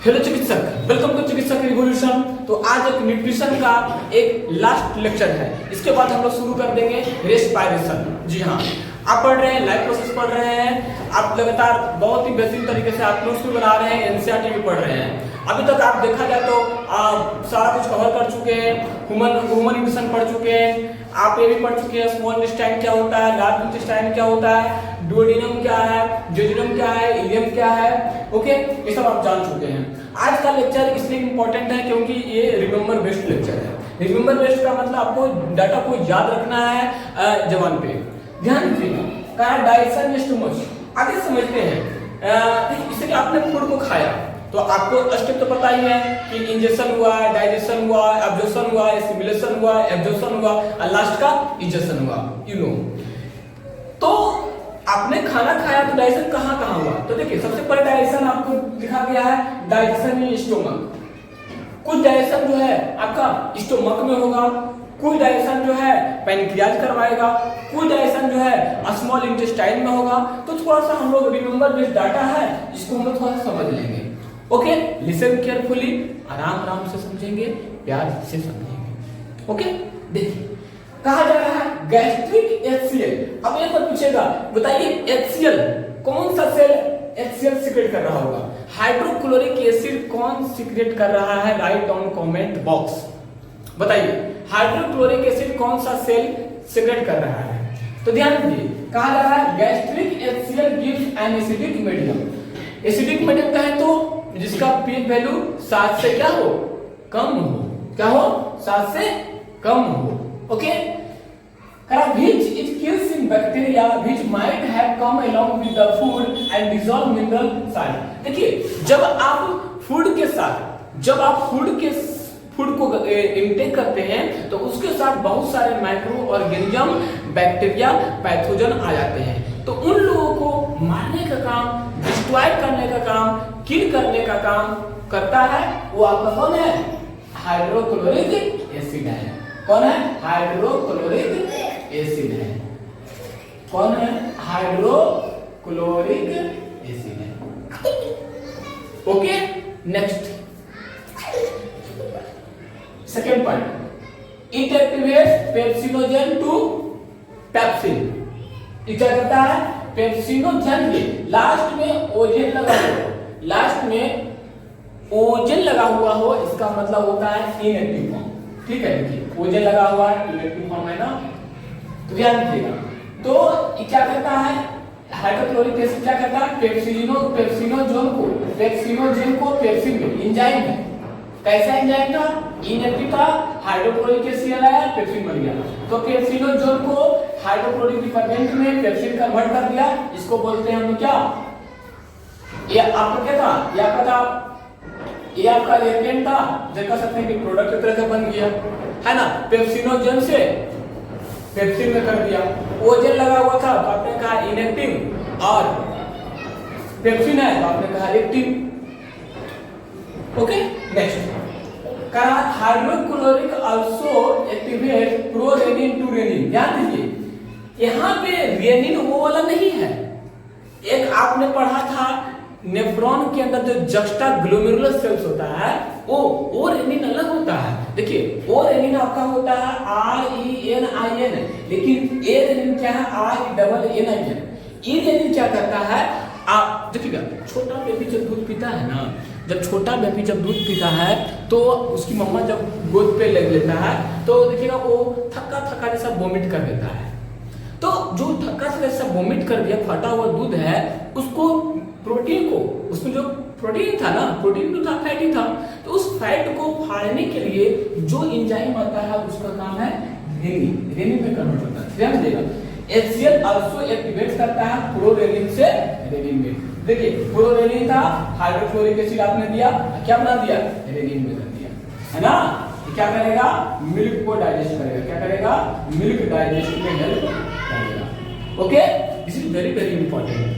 Hello चिकित्सक, welcome to चिकित्सक revolution. तो आज एक न्यूट्रिशन का एक लास्ट लेक्चर है, इसके बाद हम लोग शुरू कर देंगे रेस्पिरेशन। जी हाँ, आप पढ़ रहे हैं, लाइव प्रोसेस पढ़ रहे हैं, आप लगातार बहुत ही बेहतरीन तरीके से आप नोट्स भी बना रहे हैं, एनसीईआरटी भी पढ़ रहे हैं। अभी तक आप देखा जाए तो सारा कुछ कवर कर चुके हैं, ह्यूमन न्यूट्रिशन पढ़ चुके हैं, आप ये भी पढ़ चुके हैं स्मॉल इंटेस्टाइन क्या होता है, लार्ज इंटेस्टाइन क्या होता है, डुओडेनम क्या है, जेजुनम क्या है, इलियम क्या है। ओके, ये सब आप जान चुके हैं। आज का लेक्चर इसलिए इंपॉर्टेंट है क्योंकि ये रिमेंबर बेस्ड लेक्चर है। रिमेंबर बेस्ड का मतलब आपको डाटा को याद रखना है जवान पे। ध्यान दीजिएगा, कहा डाइजेशन इज टू मच। आगे समझते हैं, इसलिए आपने फूड को खाया तो आपको स्टेप तो पता ही है कि इंजेक्शन हुआ, डाइजेशन हुआ, एब्जॉर्प्शन हुआ, एसिमिलेशन हुआ, एब्जॉर्प्शन हुआ और लास्ट का इंजेक्शन हुआ। यू नो, तो आपने खाना खाया तो डाइजेशन कहाँ कहाँ हुआ? तो देखिए, सबसे पहले डाइजेशन आपको लिखा गया है डाइजेशन इन स्टोमक। कुछ डाइजेशन जो है आपका स्टोमक में होगा, कुछ डाइजेशन जो है पैनक्रियाज करवाएगा, कुछ डाइजेशन जो है स्मॉल इंटेस्टाइन में होगा। तो थोड़ा सा हम लोग रिमेंबर बेस्ड डाटा है, इसको हम लोग थोड़ा सा समझ लेंगे। ओके, लिसन केयरफुली, आराम आराम से समझेंगे, प्यार से समझेंगे। ओके, देखिए कहा जा रहा है गैस्ट्रिक HCl। अब एक बात पूछेगा, बताइए HCl कौन सा सेल HCl सीक्रेट कर रहा होगा? हाइड्रोक्लोरिक एसिड कौन सीक्रेट कर रहा है? राइट डाउन कमेंट बॉक्स, बताइए हाइड्रोक्लोरिक एसिड कौन सा सेल सीक्रेट कर रहा है? तो ध्यान दीजिए, कहा जा रहा है gastric HCl gives an acidic medium. Acidic medium का है तो जिसका पीएच वैल्यू 7 से क्या हो, कम हो। क्या हो? 7 से कम हो। Okay, which it kills in bacteria which might have come along with the food and dissolve mineral salt। देखिए, जब आप फूड को इनटेक करते हैं तो उसके साथ बहुत सारे माइक्रो ऑर्गेनिज्म, बैक्टीरिया, पैथोजन आ जाते हैं। तो उन लोगों को मारने का काम, डिस्ट्रॉय करने का काम, किल करने का काम करता है वो आपका कौन है? हाइड्रोक्लोरिक एसिड है। कौन है? हाइड्रोक्लोरिक एसिड है। कौन है? हाइड्रोक्लोरिक एसिड है। Okay, next second point, it activates pepsinogen to pepsin. ये क्या करता है? पेप्सिनोजेन के लास्ट में ओजेन लगा हुआ, लास्ट में ओजेन लगा हुआ हो, इसका मतलब होता है इनएक्टिव फॉर्म। ठीक है, देखिए ओजेन लगा हुआ है, इनएक्टिव फॉर्म है ना, तो ध्यान दीजिएगा। तो ये क्या करता है? हाइड्रोक्लोरिक एसिड क्या करता है? पेप्सिनोजेन को पेप्सिन में, एंजाइम है। कैसा एंजाइम था? इनएक्टिव था, हाइड्रोक्लोरिक एसिड आया, पेप्सिन बन गया। तो पेप्सिनोजेन को हाइड्रोक्लोरिक रिपेलेंट में पेप्सिन कन्वर्ट कर दिया। इसको बोलते हैं हम क्या? ये आपका क्या था? ये आपका था, ये आपका रिएक्टेंट था, जो कह सकते हैं कि प्रोडक्ट की तरह का बन गया है ना। पेप्सिनोजेन से पेप्सिन में कर दिया। ओजेन लगा हुआ था तो आपने कहा इनएक्टिव, और पेप्सिन है तो आपने कहा एक्टिव। ओके, नेक्स्ट कहा hydrochloric also activate prorenin to rennin. ध्यान दीजिए, यहाँ पे रेनिन वो वाला नहीं है। एक आपने पढ़ा था नेफ्रॉन के अंदर जो जक्स्टा ग्लोमेरुलर सेल्स होता है वो रेनिन अलग होता है। देखिए, वो रेनिन आपका होता है RENIN, लेकिन ए रेनिन क्या है? RENNIN। ये रेनिन क्या करता है? आप देखिएगा, छोटा बेबी जब दूध पीता है ना, जब छोटा बेबी जब दूध पीता है तो उसकी मम्मा जब गोद पे ले लेता है तो देखिएगा वो थक्का थक्का जैसा वोमिट कर देता है। तो जो थक्का थक्का जैसा वोमिट कर दिया, फटा हुआ दूध है, उसको प्रोटीन को, उसमें जो प्रोटीन था ना, प्रोटीन तो था, फैट ही था, तो उस फैट को फाड़ने के लिए जो एंजाइम आता है उसका काम है रेनिन। रेनिन में कन्वर्ट होता है। ध्यान दीजिएगा, HCl आल्सो एक्टिवेट करता है प्रोरेनिन से रेनिन में। देखिए, प्रोरेनिन था, हाइड्रोक्लोरिक एसिड आपने दिया, क्या बना दिया? रेनिन में कर दिया, है ना। क्या करेगा? मिल्क को डाइजेस्ट करेगा। क्या करेगा? मिल्क डाइजेस्ट में हेल्प करेगा। Okay, this is very very important.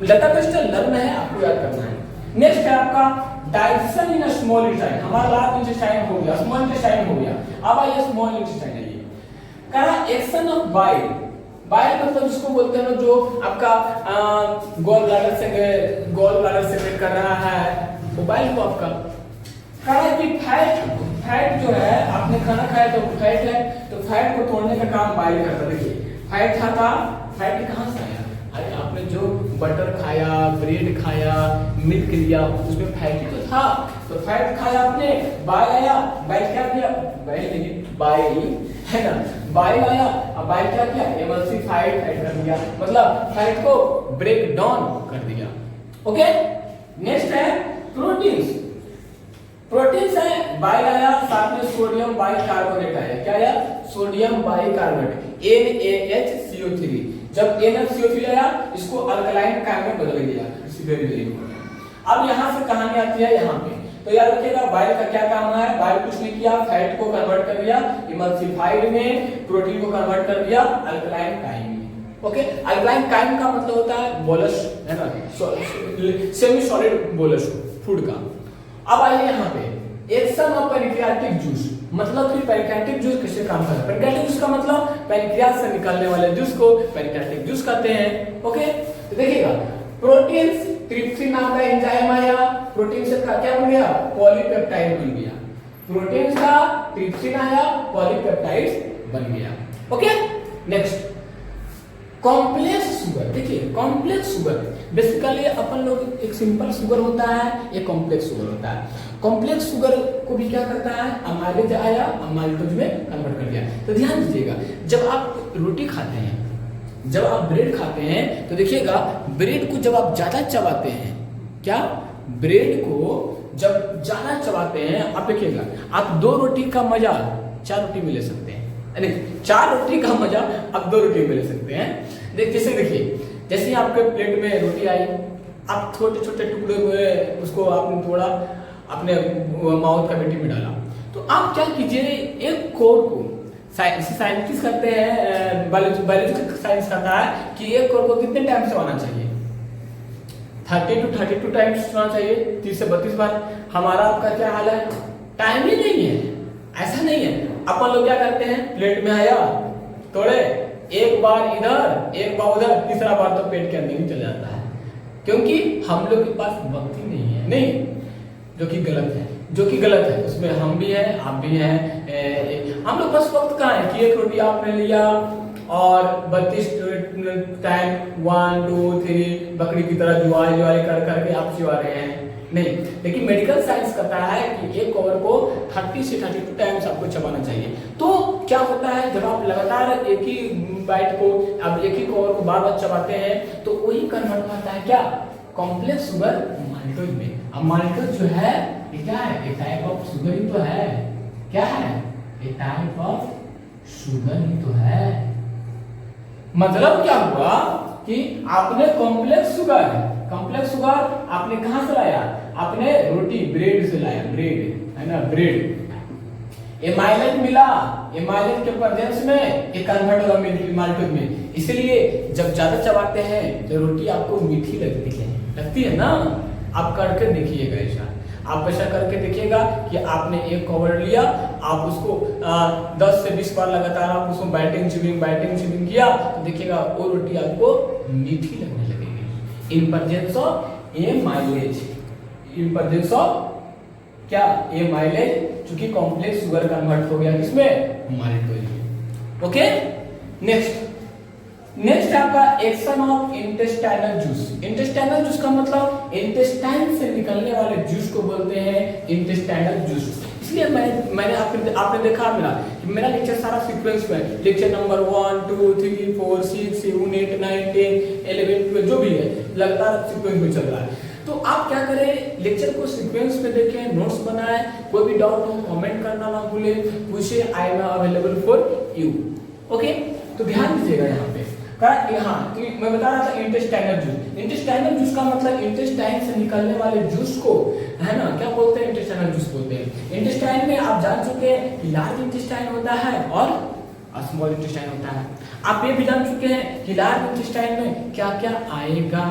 Lata crystal learn है, आपको याद करना है। नेक्स्ट है आपका डाइजेशन इन स्मॉल इंटेस्टाइन। हमारा लार्ज इंटेस्टाइन हो गया, स्मॉल इंटेस्टाइन हो गया, अब आइए स्मॉल इंटेस्टाइन है। ये कहा एक्शन ऑफ बाइल। बाइल मतलब जिसको बोलते हैं जो आपका गॉल ब्लैडर से कर रहा है, मोबाइल को आपका कहा कि फैट जो है, आपने खाना खाया तो फैट है, तो फैट को तोड़ने का काम बाइल करता। देखिए फैट था, फैट कहाँ से आया? अरे आपने जो बटर खाया, ब्रेड खाया, मिल्क लिया, उसमें फैट ही तो था। तो फैट खाया आपने, बाइल आया, बाइल क्या किया? बाइल नहीं, बाइल है ना, बाइल आया, अब बाइल क्या किया? एमल्सिफाइड फैट कर दिया, मतलब फैट को ब्रेक डाउन कर दिया। ओके, नेक्स्ट है प्रोटीन्स। प्रोटीन्स है, बाइल आया, साथ में सोडियम बाइकार्बोनेट आया। क्या आया? Sodium bicarbonate, NaHCO3। जब NaCO3 आया, इसको अल्कलाइन कायन में बदल दिया। अब यहां से कहानी आती है यहाँ पे, तो याद रखिएगा बाइल का क्या काम है? बाइल कुछ नहीं किया, फैट को कन्वर्ट कर दिया इमल्सिफाइड में, प्रोटीन को कन्वर्ट कर दिया अल्कलाइन काइन में। ओके, अल्कलाइन काइन का मतलब होता है बोलस, है ना, सेमी सॉलिड बोलस फूड का। अब आइए यहाँ पे एक्शन ऑफ पैनक्रियाटिक जूस, मतलब कि पैनक्रियाटिक जूस कैसे काम करता है? पैनक्रियाटिक जूस का मतलब पैनक्रियास से निकलने वाले जूस को पैनक्रियाटिक जूस कहते हैं। ओके, तो देखिएगा प्रोटीन्स, ट्रिप्सिन नाम का एंजाइम आया, प्रोटीन से क्या बन गया? पॉलीपेप्टाइड बन गया। प्रोटीन्स का ट्रिप्सिन आया, पॉलीपेप्टाइड बन गया। Okay, next complex sugar. देखिए कॉम्प्लेक्स शुगर बेसिकली अपन लोग, एक सिंपल शुगर होता है, एक कॉम्प्लेक्स शुगर होता है। कॉम्प्लेक्स शुगर को भी क्या करता है? अमाइलेज आया, अमाइलेज में कन्वर्ट कर दिया। तो ध्यान दीजिएगा, जब आप रोटी खाते हैं, जब आप ब्रेड खाते हैं, तो देखिएगा ब्रेड को जब आप ज्यादा चबाते हैं, क्या ब्रेड को जब ज्यादा चबाते हैं, आप देखिएगा आप 2 रोटी का मजा 4 रोटी में ले सकते हैं, यानी 4 रोटी का मजा आप 2 रोटी में ले सकते हैं। जैसे देखिए, जैसे आपके प्लेट में रोटी आई, आप छोटे छोटे टुकड़े हुए उसको आपने थोड़ा अपने माउथ का पेटी में डाला, तो आप क्या कीजिए, एक कोर को साइंटिस्ट करते हैं, बायोलॉजिकल साइंस कहता है कि एक कोर को कितने टाइम से आना चाहिए? 30 to 32 टाइम्स होना चाहिए, 30 से 32 बार। हमारा आपका क्या हाल है? टाइम ही नहीं है, ऐसा नहीं है। अपन लोग क्या करते हैं, प्लेट में आया तोड़े, एक बार इधर एक बार उधर, तीसरा बार तो पेट के अंदर ही चला जाता है, क्योंकि हम लोग के पास वक्त ही नहीं है। नहीं, जो कि गलत है, जो कि गलत है, उसमें हम भी हैं, आप भी हैं। हम लोग बस वक्त कहाँ है कि एक रोटी आपने लिया और 32 टाइम 1 2 3 बकरी की तरह जुआई कर करके आप चिवा रहे हैं। नहीं, लेकिन मेडिकल साइंस कहता है कि एक कवर को 30 से 32 टाइम्स आपको चबाना चाहिए। तो क्या होता है, जब आप लगातार एक ही बाइट को, आप एक ही कवर को बार बार चबाते हैं, तो वही कन्वर्ट होता है क्या? कॉम्प्लेक्स शुगर माल्टोज में। अब माल्टोज जो है ये क्या है? एक टाइप ऑफ शुगर ही तो है। क्या है? एक टाइप ऑफ शुगर ही तो है। मतलब क्या हुआ कि आपने कॉम्प्लेक्स शुगर आपने कहां से लाया? आपने रोटी ब्रेड से लाया, ब्रेड है ना, ब्रेड। एमाइलेज मिला, एमाइलेज के प्रेजेंस में ये कन्वर्ट होगा माल्टोज में। इसलिए जब ज्यादा चबाते हैं तो रोटी आपको मीठी लगती है ना। आप करके देखिएगा ऐसा, आप ऐसा करके देखिएगा कि आपने एक कवर लिया, आप उसको 10 से 20 बार लगातार आप उसको बाइटिंग चिविंग किया, तो देखिएगा वो रोटी आपको मीठी लगने लगेगी। In presence of amylase, in presence of क्या? एमाइलेज, चूंकि कॉम्प्लेक्स शुगर कन्वर्ट हो गया किसमें? माल्टोज में। ओके, नेक्स्ट आपका action of intestinal juice. Intestinal juice का मतलब इंटेस्टाइन से निकलने वाले जूस को बोलते हैं इंटेस्टाइनल जूस। इसलिए मैंने आपने देखा मेरा लेक्चर सारा सीक्वेंस में, लेक्चर नंबर 1 2 3 4 6 7 8 9 10 11 12 जो भी है, लगातार सीक्वेंस में चल रहा है। तो आप क्या करें, लेक्चर को सीक्वेंस में देखें, नोट्स बनाएं, कोई भी डाउट हो कमेंट करना ना भूलें, पूछे, I am available for you. Okay, तो ध्यान दीजिएगा यहाँ पे। हाँ, तो मैं बता रहा था इंटेस्टाइनल जूस। इंटेस्टाइनल जूस का मतलब इंटेस्टाइन से निकलने वाले जूस को, है ना, क्या बोलते हैं? इंटेस्टाइनल जूस बोलते हैं। इंटेस्टाइन में आप जान चुके हैं कि लार्ज इंटेस्टाइन होता है और स्मॉल इंटेस्टाइन होता है। आप ये भी जान चुके हैं कि लार्ज इंटेस्टाइन में क्या क्या आएगा,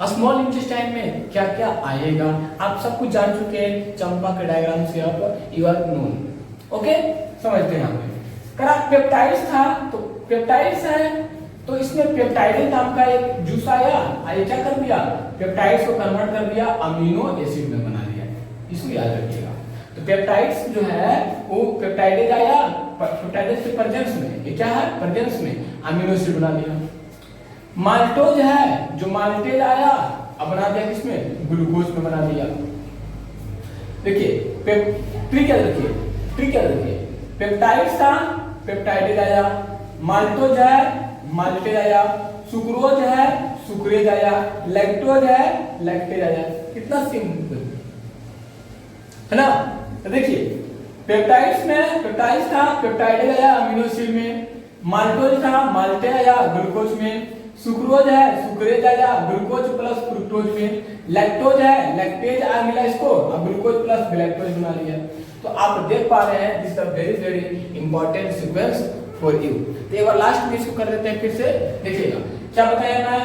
स्मॉल इंटेस्टाइन में क्या क्या आएगा। आप सब कुछ जान चुके हैं, चंपा के डायग्राम से आप यू आर नोन। ओके, समझते हैं। यहाँ पे पेप्टाइड्स था, तो पेप्टाइड्स है तो इसमें पेप्टाइडिन नाम का एक जूस आया, आए क्या कर दिया, पेप्टाइड्स को कन्वर्ट कर दिया अमीनो एसिड में बना दिया, इसको याद रखिएगा। तो पेप्टाइड्स जो है वो पेप्टाइडेज आया, पेप्टाइडेज के प्रेजेंस में, ये क्या है, प्रेजेंस में अमीनो एसिड बना दिया। माल्टोज है, जो माल्टेज आया अब बना दिया किसमें, ग्लूकोज में बना दिया। देखिए ट्रिक याद रखिए, ट्रिक याद रखिए, पेप्टाइड्स था, पेप्टाइडेज आया, माल्टोज है, माल्टेज आया, सुक्रोज है, सुक्रेज आया, लैक्टोज है, लैक्टेज आया। कितना सिंपल है ना। तो देखिए पेप्टाइड्स में पेप्टाइड्स था, पेप्टाइडेज आया अमीनो एसिड में, माल्टोज था, माल्टे आया ग्लूकोज में, सुक्रोज है, सुक्रेज आया ग्लूकोज प्लस फ्रुक्टोज में, लैक्टोज है, लैक्टेज आ मिला इसको, अब ग्लूकोज प्लस ग्लैक्टोज बना लिया। तो आप देख पा रहे हैं, this is a very very important sequence for you. तो एक बार लास्ट में इसको कर देते हैं फिर से, देखिएगा क्या बताया मैं,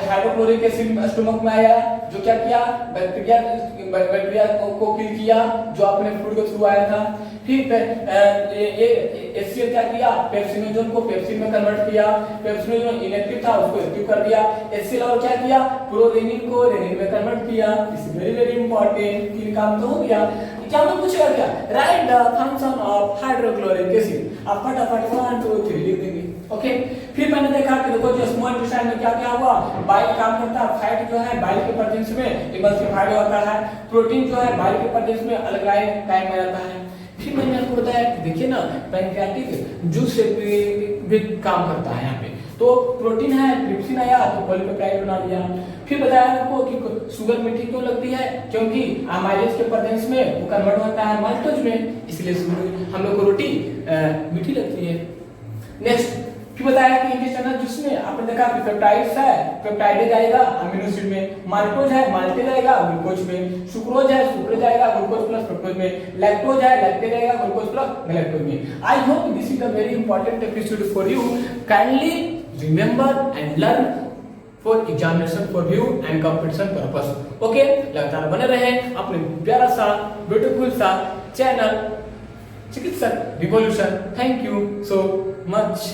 हाइड्रोक्लोरिक एसिड स्टोमक में आया, जो क्या किया, बैक्टीरिया को किल किया, जो अपने फूड के थ्रू आया था। फिर HCl क्या किया, पेप्सिनोजोन को पेप्सिन में कन्वर्ट किया, पेप्सिनोजोन इनएक्टिव था उसको एक्टिव कर दिया। HCl और क्या किया, प्रोरेनिन को रेनिन में कन्वर्ट किया। This is very very important, तीन काम तो हो गया। क्या मैं पूछेगा क्या, right the function of hydrochloric acid, आप फटाफट 1 2 3 लिख देंगे। ओके, फिर मैंने देखा कि देखो जो स्मॉल इंटेस्टाइन में क्या क्या हुआ, बाइल काम करता है, फैट जो है बाइल के प्रेजेंस में इमल्सिफाइड होता है, प्रोटीन जो है बाइल के प्रेजेंस में अलग कायम हो जाता है। फिर मैंने आपको बताया कि देखिए ना, पैंक्रियाटिक जूस से भी काम करता है यहाँ पे। तो प्रोटीन है, ट्रिप्सिन आया तो पॉलीपेप्टाइड बना दिया। फिर बताया आपको कि शुगर मीठी क्यों लगती है, क्योंकि अमाइलेज के प्रेजेंस में वो कन्वर्ट होता है माल्टोज में, इसलिए हम लोग को रोटी मीठी लगती है। नेक्स्ट फिर बताया कि इंटेस्टाइनल जूस में आपने देखा कि पेप्टाइड्स है, पेप्टाइडेज आएगा अमीनो एसिड में, माल्टोज है, माल्टेज आएगा ग्लूकोज में, सुक्रोज है, सुक्रेज आएगा ग्लूकोज प्लस फ्रुक्टोज में, लैक्टोज है, लैक्टेज आएगा ग्लूकोज प्लस गैलेक्टोज में। I hope this is a very important episode for you. Kindly remember and learn for examination for you and competition purpose. Okay, लगातार बने रहे अपने प्यारा सा ब्यूटीफुल सा चैनल चिकित्सक revolution. Thank you so much.